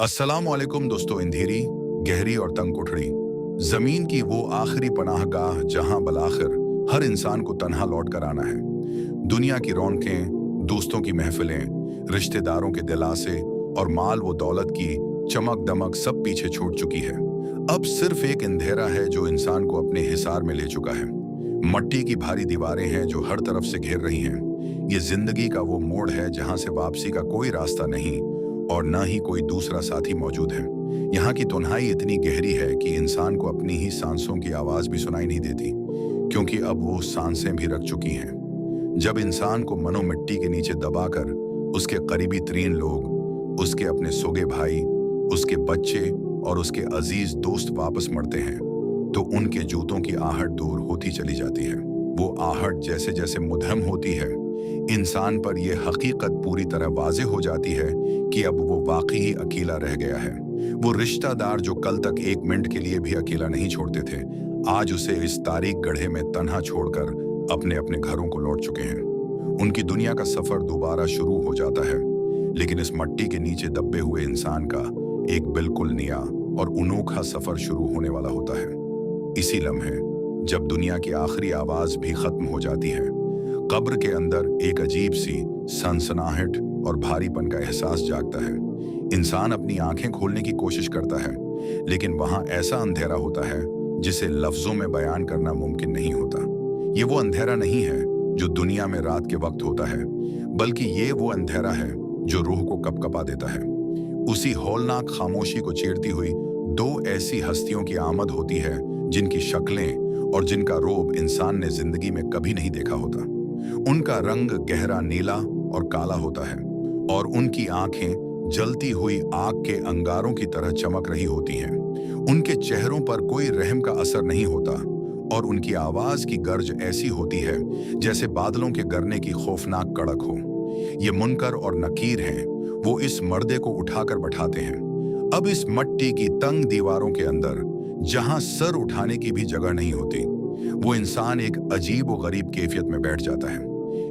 अस्सलाम वालेकुम दोस्तों। अंधेरी, गहरी और तंग कोठरी, जमीन की वो आखिरी पनाहगाह जहां बलाखिर हर इंसान को तन्हा लौट कर आना है। दुनिया की रौनकें, दोस्तों की महफिलें, रिश्तेदारों के दिलासे और माल व दौलत की चमक दमक सब पीछे छूट चुकी है। अब सिर्फ एक अंधेरा है जो इंसान को अपने हिसार में ले चुका है। मट्टी की भारी दीवारें हैं जो हर तरफ से घेर रही हैं। ये जिंदगी का वो मोड़ है जहां से वापसी का कोई रास्ता नहीं और न ही कोई दूसरा साथी मौजूद है। यहाँ की तन्हाई इतनी गहरी है कि इंसान को अपनी ही सांसों की आवाज भी सुनाई नहीं देती, क्योंकि अब वो सांसें भी रख चुकी हैं। जब इंसान को मनो मिट्टी के नीचे दबाकर उसके करीबी तरीन लोग, उसके अपने सोगे भाई, उसके बच्चे और उसके अजीज दोस्त वापस मरते हैं, तो उनके जूतों की आहट दूर होती चली जाती है। वो आहट जैसे जैसे मुदहम होती है, इंसान पर यह हकीकत पूरी तरह वाज़ेह हो जाती है कि अब वो वाकई ही अकेला रह गया है। वो रिश्तेदार जो कल तक एक मिनट के लिए भी अकेला नहीं छोड़ते थे, आज उसे इस तारीख गड्ढे में तन्हा छोड़कर अपने अपने घरों को लौट चुके हैं। उनकी दुनिया का सफर दोबारा शुरू हो जाता है, लेकिन इस मट्टी के नीचे दबे हुए इंसान का एक बिल्कुल नया और अनोखा सफर शुरू होने वाला होता है। इसी लम्हे जब दुनिया की आखिरी आवाज भी खत्म हो जाती है, कब्र के अंदर एक अजीब सी सनसनाहट और भारीपन का एहसास जागता है। इंसान अपनी आंखें खोलने की कोशिश करता है, लेकिन वहां ऐसा अंधेरा होता है जिसे लफ्जों में बयान करना मुमकिन नहीं होता। ये वो अंधेरा नहीं है जो दुनिया में रात के वक्त होता है, बल्कि ये वो अंधेरा है जो रूह को कपकपा देता है। उसी हौलनाक खामोशी को चीरती हुई दो ऐसी हस्तियों की आमद होती है जिनकी शक्लें और जिनका रोब इंसान ने जिंदगी में कभी नहीं देखा होता। उनका रंग गहरा नीला और काला होता है और उनकी आंखें जलती हुई आग के अंगारों की तरह चमक रही होती हैं। उनके चेहरों पर कोई रहम का असर नहीं होता और उनकी आवाज की गर्ज ऐसी होती है जैसे बादलों के गरजने की खौफनाक कड़क हो। ये मुनकर और नकीर हैं। वो इस मर्दे को उठाकर बैठाते हैं। अब इस मट्टी की तंग दीवारों के अंदर, जहां सर उठाने की भी जगह नहीं होती, वो इंसान एक अजीब व गरीब कैफियत में बैठ जाता है।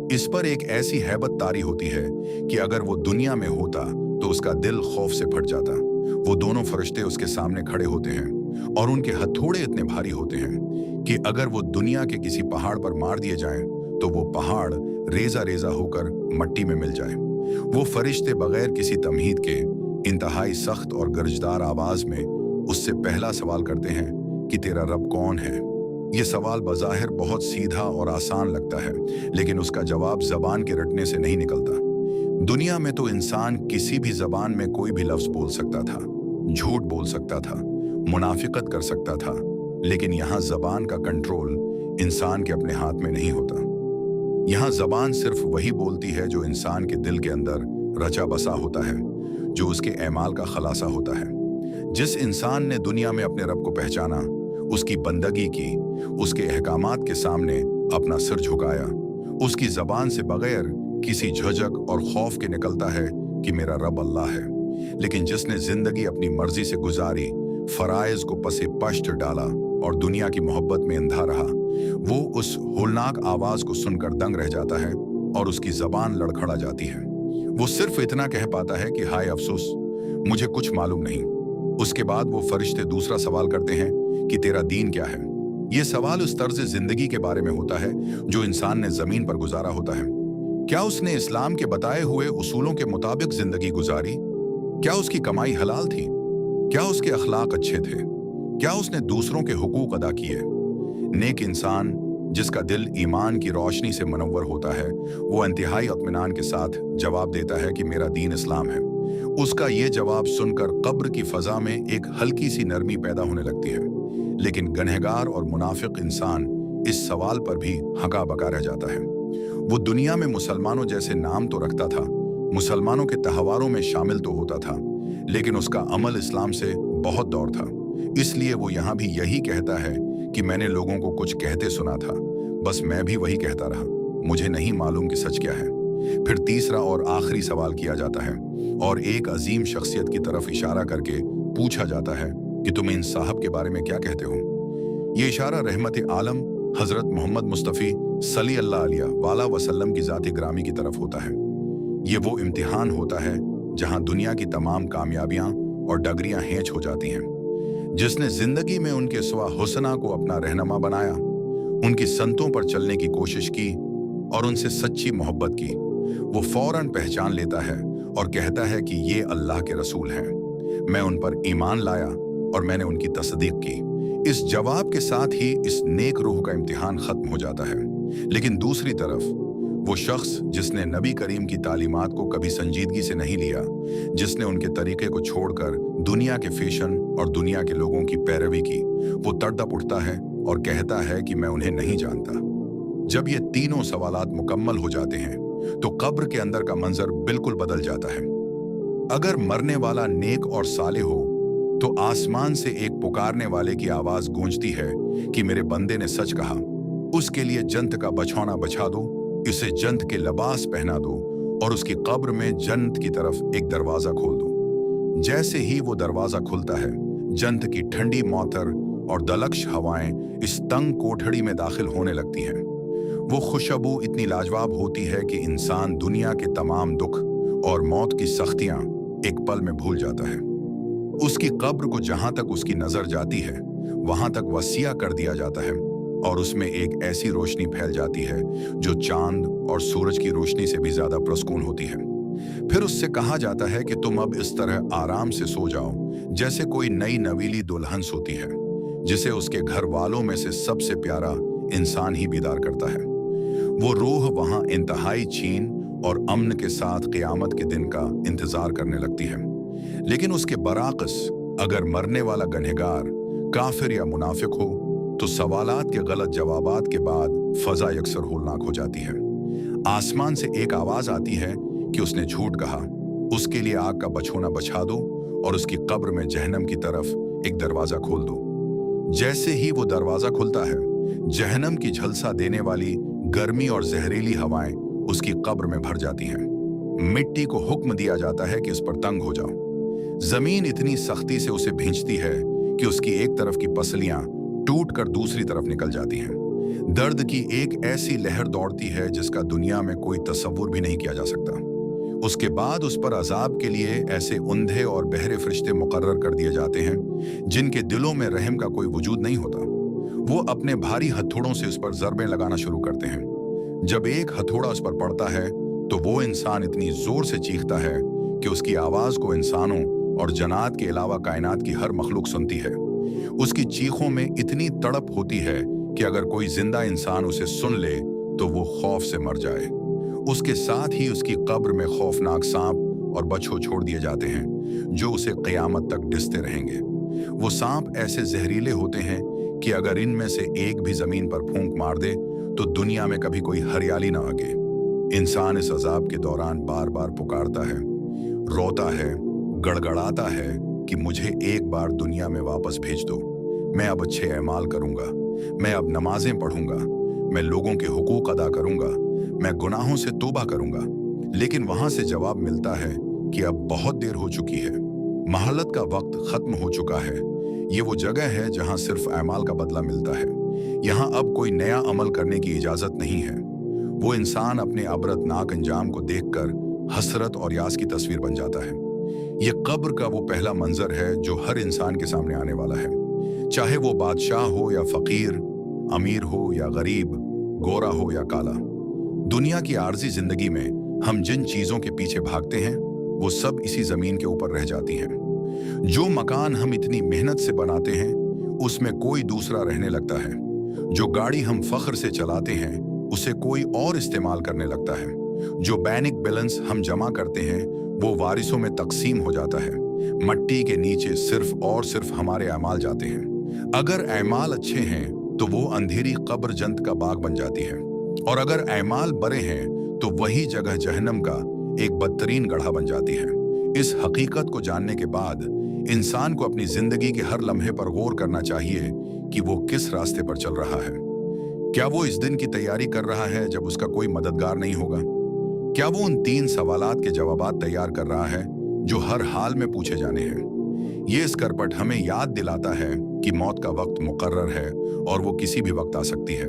इस पर एक ऐसी हैबत तारी होती है कि अगर वो दुनिया में होता तो उसका दिल खौफ से फट जाता। वो दोनों फरिश्ते उसके सामने खड़े होते हैं और उनके हथौड़े इतने भारी होते हैं कि अगर वो दुनिया के किसी पहाड़ पर मार दिए जाएं तो वो पहाड़ रेजा रेजा होकर मट्टी में मिल जाए। वो फरिश्ते बगैर किसी तमहीद के इंतहाई सख्त और गरजदार आवाज में उससे पहला सवाल करते हैं कि तेरा रब कौन है। ये सवाल बज़ाहिर बहुत सीधा और आसान लगता है, लेकिन उसका जवाब जबान के रटने से नहीं निकलता। दुनिया में तो इंसान किसी भी जबान में कोई भी लफ्ज बोल सकता था, झूठ बोल सकता था, मुनाफिकत कर सकता था, लेकिन यहाँ जबान का कंट्रोल इंसान के अपने हाथ में नहीं होता। यहाँ जबान सिर्फ वही बोलती है जो इंसान के दिल के अंदर रचा बसा होता है, जो उसके ऐमाल का खलासा होता है। जिस इंसान ने दुनिया में अपने रब को पहचाना, उसकी बंदगी की, उसके अहकामात के सामने अपना सिर झुकाया, उसकी जबान से बगैर किसी झिझक और खौफ के निकलता है कि मेरा रब अल्लाह है। लेकिन जिसने जिंदगी अपनी मर्जी से गुजारी, फराइज को पसे पश्त डाला और दुनिया की मोहब्बत में अंधा रहा, वो उस होलनाक आवाज को सुनकर दंग रह जाता है और उसकी जबान लड़खड़ा जाती है। वो सिर्फ इतना कह पाता है कि हाय अफसोस, मुझे कुछ मालूम नहीं। उसके बाद वो फरिश्ते दूसरा सवाल करते हैं कि तेरा दीन क्या है। ये सवाल उस तर्ज जिंदगी के बारे में होता है जो इंसान ने जमीन पर गुजारा होता है। क्या उसने इस्लाम के बताए हुए उसूलों के मुताबिक जिंदगी गुजारी? क्या उसकी कमाई हलाल थी? क्या उसके अखलाक अच्छे थे? क्या उसने दूसरों के हुकूक अदा किए? नेक इंसान जिसका दिल ईमान की रोशनी से मनव्वर होता है, वो इंतहाई इत्मीनान के साथ जवाब देता है कि मेरा दीन इस्लाम है। उसका ये जवाब सुनकर कब्र की फजा में एक हल्की सी नरमी पैदा होने लगती है। लेकिन गनहगार और मुनाफिक इंसान इस सवाल पर भी हका बका रह जाता है। वो दुनिया में मुसलमानों जैसे नाम तो रखता था, मुसलमानों के त्योहारों में शामिल तो होता था, लेकिन उसका अमल इस्लाम से बहुत दूर था। इसलिए वो यहाँ भी यही कहता है कि मैंने लोगों को कुछ कहते सुना था, बस मैं भी वही कहता रहा, मुझे नहीं मालूम कि सच क्या है। फिर तीसरा और आखिरी सवाल किया जाता है और एक अजीम शख्सियत की तरफ इशारा करके पूछा जाता है कि तुम इन साहब के बारे में क्या कहते हो। ये इशारा रहमत आलम हजरत मोहम्मद मुस्तफ़ी सल्लल्लाहु अलैहि वसल्लम की ज़ात ग्रामी की तरफ होता है। ये वो इम्तिहान होता है जहां दुनिया की तमाम कामयाबियां और डगरियां हेंच हो जाती हैं। जिसने जिंदगी में उनके स्वा हुस्ना को अपना रहनुमा बनाया, उनकी संतों पर चलने की कोशिश की और उनसे सच्ची मोहब्बत की, वो फौरन पहचान लेता है और कहता है कि ये अल्लाह के रसूल हैं। मैं उन पर ईमान लाया और मैंने उनकी तस्दीक की। इस जवाब के साथ ही इस नेक रूह का इम्तिहान खत्म हो जाता है। लेकिन दूसरी तरफ वो शख्स जिसने नबी करीम की तालीमात को कभी संजीदगी से नहीं लिया, जिसने उनके तरीके को छोड़कर दुनिया के फैशन और दुनिया के लोगों की पैरवी की, वो तड़प उठता है और कहता है कि मैं उन्हें नहीं जानता। जब ये तीनों सवालात मुकम्मल हो जाते हैं तो कब्र के अंदर का मंजर बिल्कुल बदल जाता है। अगर मरने वाला नेक और साले हो तो आसमान से एक पुकारने वाले की आवाज गूंजती है कि मेरे बंदे ने सच कहा, उसके लिए जन्नत का बछौना बछा दो, इसे जन्नत के लिबास पहना दो और उसकी कब्र में जन्नत की तरफ एक दरवाजा खोल दो। जैसे ही वो दरवाजा खुलता है, जन्नत की ठंडी मौतर और दलक्श हवाएं इस तंग कोठड़ी में दाखिल होने लगती हैं। वो खुशबू इतनी लाजवाब होती है कि इंसान दुनिया के तमाम दुख और मौत की सख्तियां एक पल में भूल जाता है। उसकी कब्र को जहां तक उसकी नजर जाती है वहां तक वसिया कर दिया जाता है और उसमें एक ऐसी रोशनी फैल जाती है जो चांद और सूरज की रोशनी से भी ज्यादा प्रसकून होती है। फिर उससे कहा जाता है कि तुम अब इस तरह आराम से सो जाओ जैसे कोई नई नवीली दुल्हन सोती है, जिसे उसके घर वालों में से सबसे प्यारा इंसान ही बीदार करता है। वो रूह वहां इंतहाई चैन और अमन के साथ क़यामत के दिन का इंतजार करने लगती है। लेकिन उसके बराकस अगर मरने वाला गनहगार काफिर या मुनाफिक हो तो सवालात के गलत जवाबात के बाद फजा यकसर होलनाक हो जाती है। आसमान से एक आवाज आती है कि उसने झूठ कहा, उसके लिए आग का बछौना बछा दो और उसकी कब्र में जहन्नम की तरफ एक दरवाजा खोल दो। जैसे ही वो दरवाजा खुलता है, जहन्नम की झलसा देने वाली गर्मी और जहरीली हवाएं उसकी कब्र में भर जाती हैं। मिट्टी को हुक्म दिया जाता है कि इस पर तंग हो जाओ। जमीन इतनी सख्ती से उसे भींचती है कि उसकी एक तरफ की पसलियां टूटकर दूसरी तरफ निकल जाती हैं। दर्द की एक ऐसी लहर दौड़ती है जिसका दुनिया में कोई तसव्वुर भी नहीं किया जा सकता। उसके बाद उस पर अजाब के लिए ऐसे अंधे और बहरे फरिश्ते मुकर्रर कर दिए जाते हैं जिनके दिलों में रहम का कोई वजूद नहीं होता। वो अपने भारी हथौड़ों से उस पर ज़रबें लगाना शुरू करते हैं। जब एक हथौड़ा उस पर पड़ता है तो वो इंसान इतनी जोर से चीखता है कि उसकी आवाज को इंसानों और जन्नात के अलावा कायनात की हर मखलूक सुनती है। उसकी चीखों में इतनी तड़प होती है कि अगर कोई जिंदा इंसान उसे सुन ले तो वो खौफ से मर जाए। उसके साथ ही उसकी कब्र में खौफनाक सांप और बछड़े छोड़ दिए जाते हैं जो उसे क़यामत तक डिसते रहेंगे। वो सांप ऐसे जहरीले होते हैं कि अगर इनमें से एक भी जमीन पर फूंक मार दे तो दुनिया में कभी कोई हरियाली ना आगे। इंसान इस अजाब के दौरान बार बार पुकारता है, रोता है, गड़गड़ाता है कि मुझे एक बार दुनिया में वापस भेज दो। मैं अब अच्छे अमाल करूंगा, मैं अब नमाजें पढ़ूंगा, मैं लोगों के हुकूक अदा करूंगा, मैं गुनाहों से तौबा करूंगा। लेकिन वहां से जवाब मिलता है कि अब बहुत देर हो चुकी है, महलत का वक्त खत्म हो चुका है। ये वो जगह है जहां सिर्फ अमाल का बदला मिलता है। यहाँ अब कोई नया अमल करने की इजाजत नहीं है। वो इंसान अपने अबरतनाक अंजाम को देखकर हसरत और यास की तस्वीर बन जाता है। ये कब्र का वो पहला मंजर है जो हर इंसान के सामने आने वाला है, चाहे वो बादशाह हो या फकीर, अमीर हो या गरीब, गोरा हो या काला। दुनिया की आर्जी जिंदगी में हम जिन चीजों के पीछे भागते हैं वो सब इसी जमीन के ऊपर रह जाती हैं। जो मकान हम इतनी मेहनत से बनाते हैं उसमें कोई दूसरा रहने लगता है। जो गाड़ी हम फख्र से चलाते हैं उसे कोई और इस्तेमाल करने लगता है। जो बैंक बैलेंस हम जमा करते हैं वो वारिसों में तकसीम हो जाता है। मट्टी के नीचे सिर्फ और सिर्फ हमारे अमाल जाते हैं। अगर अमाल अच्छे हैं तो वो अंधेरी कब्र जन्नत का बाग बन जाती है, और अगर अमाल बुरे हैं तो वही जगह जहन्नम का एक बदतरीन गड्ढा बन जाती है। इस हकीकत को जानने के बाद इंसान को अपनी जिंदगी के हर लम्हे पर गौर करना चाहिए कि वो किस रास्ते पर चल रहा है। क्या वो इस दिन की तैयारी कर रहा है जब उसका कोई मददगार नहीं होगा? क्या वो उन 3 सवालात के जवाबात तैयार कर रहा है जो हर हाल में पूछे जाने हैं? ये इस करपट हमें याद दिलाता है कि मौत का वक्त मुकर्रर है और वो किसी भी वक्त आ सकती है।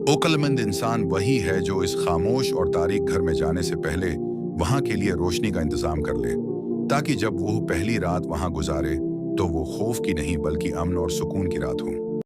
अक्लमंद इंसान वही है जो इस खामोश और तारीक घर में जाने से पहले वहां के लिए रोशनी का इंतजाम कर ले, ताकि जब वो पहली रात वहां गुजारे तो वो खौफ की नहीं बल्कि अमन और सुकून की रात हो।